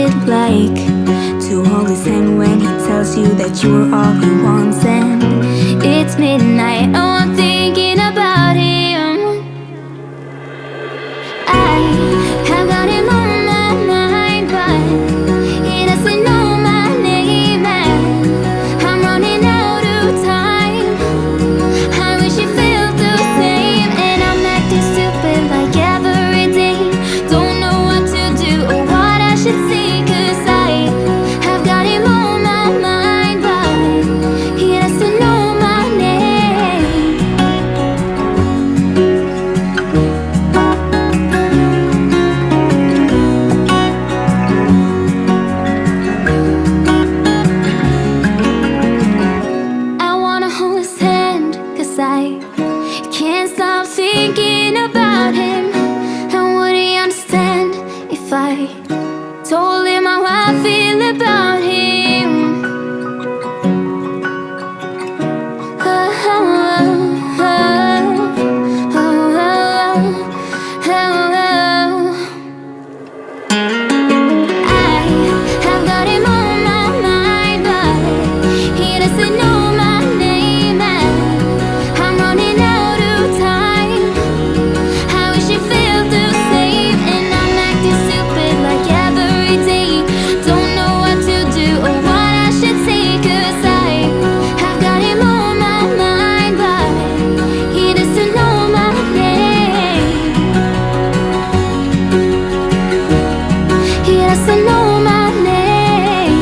it like to hold his hand when he tells you that you're all he wants? And it's midnight, oh, I'm thinking about him. I have got him on my mind, but he doesn't know my name, and I'm running out of time. I wish you felt the same, and I'm acting stupid like every day. Don't know what to do or what I should say, 'cause I have got him on my mind, but he doesn't know my name. I wanna hold his hand, 'cause I can't stop thinking about him. And would he understand if I told him how I feel about him? Oh, oh, oh, oh, oh, oh. I have got him on my mind, but he doesn't know my name, and I'm running out of time. I wish you felt the same, and I'm acting stupid like every day. Don't know what to do or what I should say, 'cause I have got him on my mind, but he doesn't know my name. He doesn't know my name.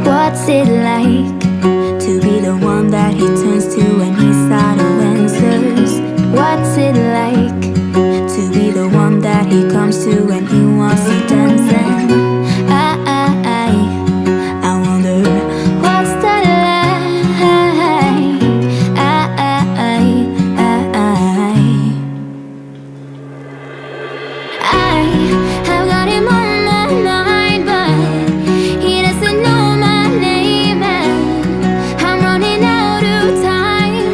What's it like to be the one that he turns to when he's out of answers? What's it like to be the one that he comes to when he wants to dance? And I wonder what's that like? I have got him on my mind, but he doesn't know my name, and I'm running out of time.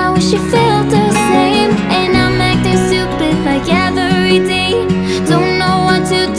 I wish you felt the same, and I'm acting stupid like every day. Don't know what to do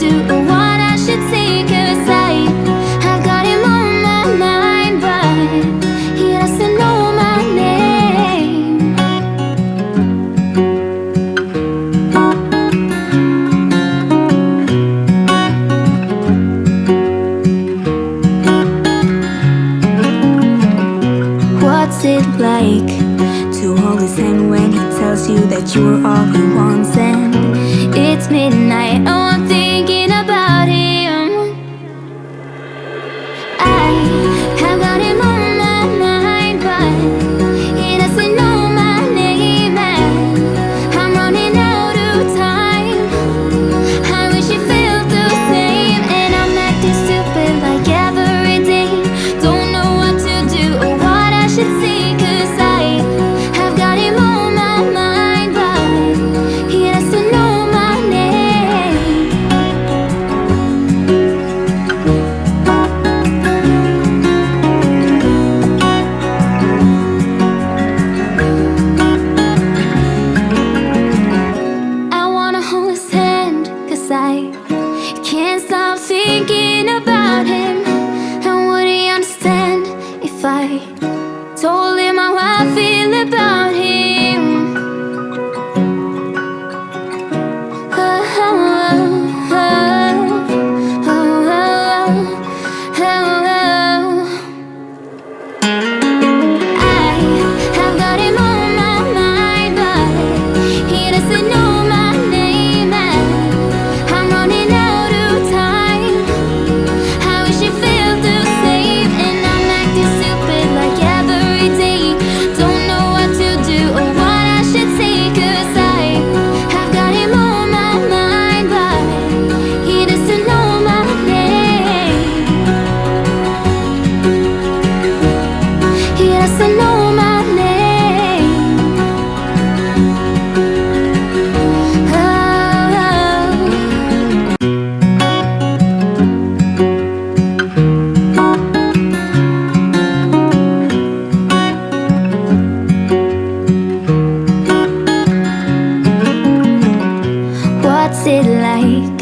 What's it like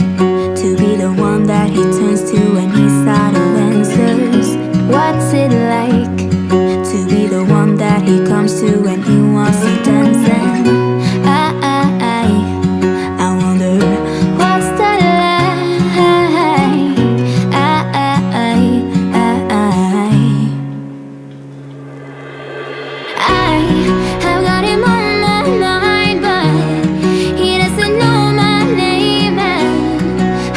to be the one that he turns to when he's out of answers? What's it like to be the one that he comes to when he wants to dance? And I wonder what's that like? I've got him on my mind, but he doesn't know my name, and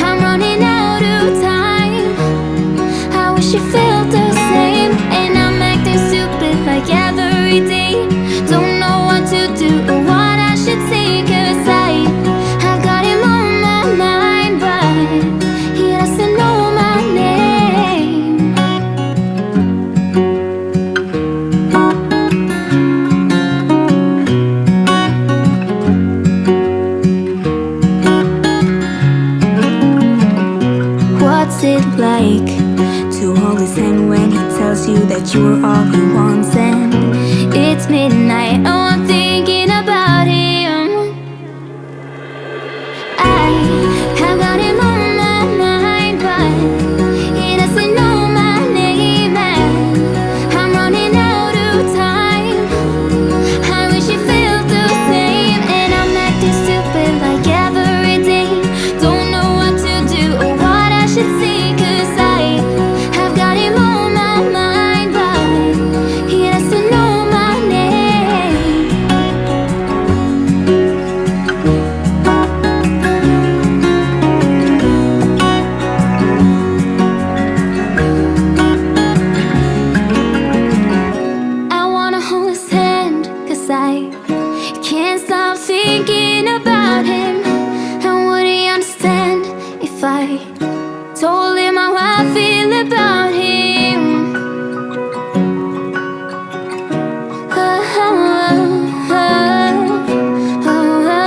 I'm running out of time. I wish he felt the same, and I'm acting stupid like every day. Don't know what to do or what I should say, 'cause I've got him on my mind, but he doesn't know my name. What's it like to hold his hand when he tells you that you're all he wants? And it's midnight, oh, I'm thinking about him. I have got him on my mind, but he doesn't know my name, and I'm running out of time. I wish he felt the same, and I'm acting stupid like every day. Don't know what to do or what I should say, 'cause I've got him on my mind, but he doesn't know my name. I wanna hold his hand, 'cause I can't stop thinking about him. And would he understand if I told him how I feel about him? Oh, oh, oh, oh, oh,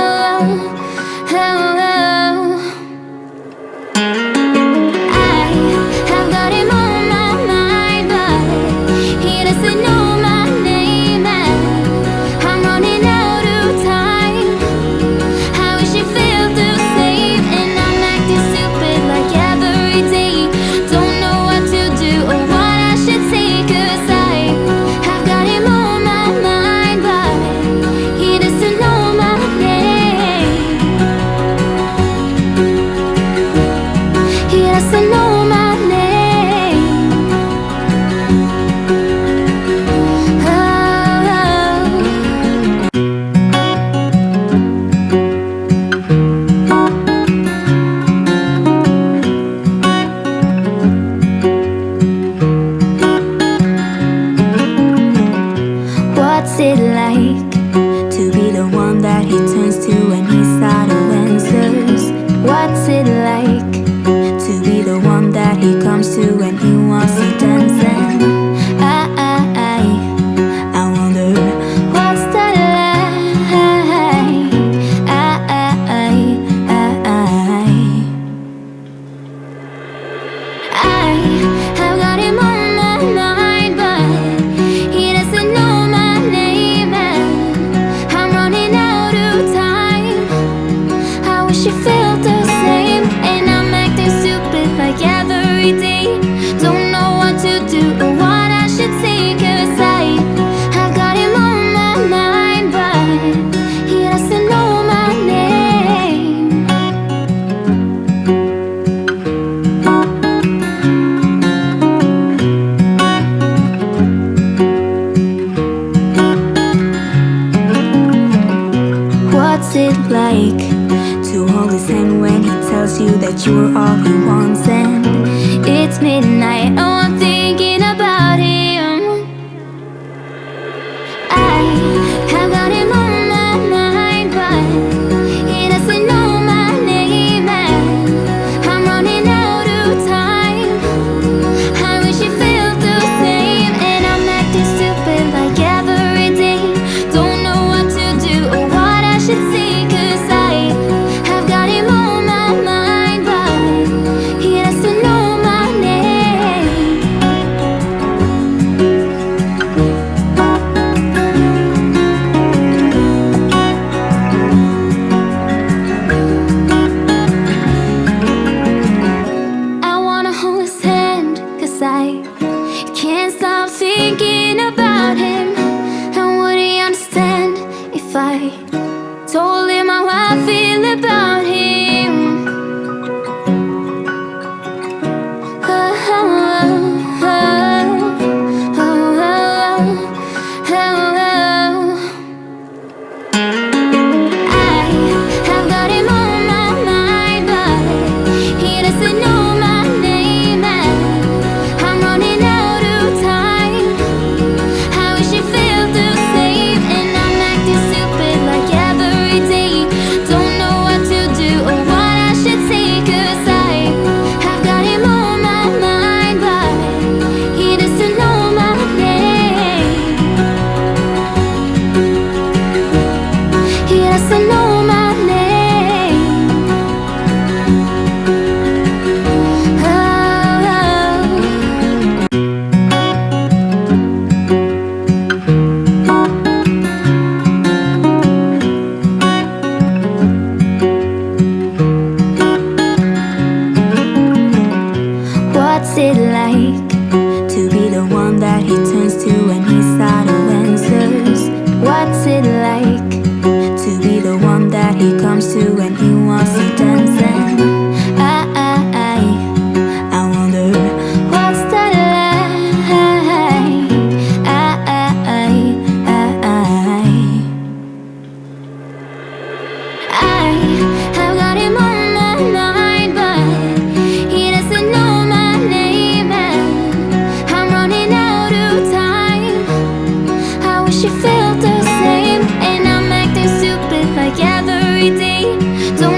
oh. I have got him on my mind, but he doesn't know my name, and I'm running out of time. I wish he felt the same, and I'm acting stupid like every day. Don't know what to do or what I should say, 'cause I've got him on my mind, but he doesn't know my name. He doesn't know my name. What's it like to be the one that he turns to when he's out of answers? What's it like to be the one that he comes to when he wants to dance? And I wonder what's that like? I've got him on my mind, but he doesn't know my name, and I'm running out of time. I wish he felt the same, and I'm acting stupid like every day. Don't know what to do or what I should say, 'cause I've got him on my mind, but he doesn't know my name. What's it like to hold his hand when he tells you that you're all he wants? And it's midnight, oh, I'm thinking about him. I have got him on my mind, but he doesn't know my name, and I'm running out of time. I wish he felt the same, and I'm acting stupid like every day. Don't know what to do or what I should say, 'cause I've got him on my mind, but he doesn't know my name. feel about him. Oh, oh, oh, oh, oh, oh. I have got him on my mind, but he doesn't know my name, and I'm running out of time. I wish he felt the same, and I'm acting stupid like every day. Don't know what to do or what I should say, 'cause I have got him on my mind, but he doesn't know my name. He doesn't know my name. Oh, what's it like to be the one that he turns to when he's out of answers? What's it like to be the one that he comes to when he wants to dance? And I wonder what's that like. I have got him on my mind, but he doesn't know my name, and I'm running out of time. I wish he felt the same, and I'm acting stupid like every day. Don't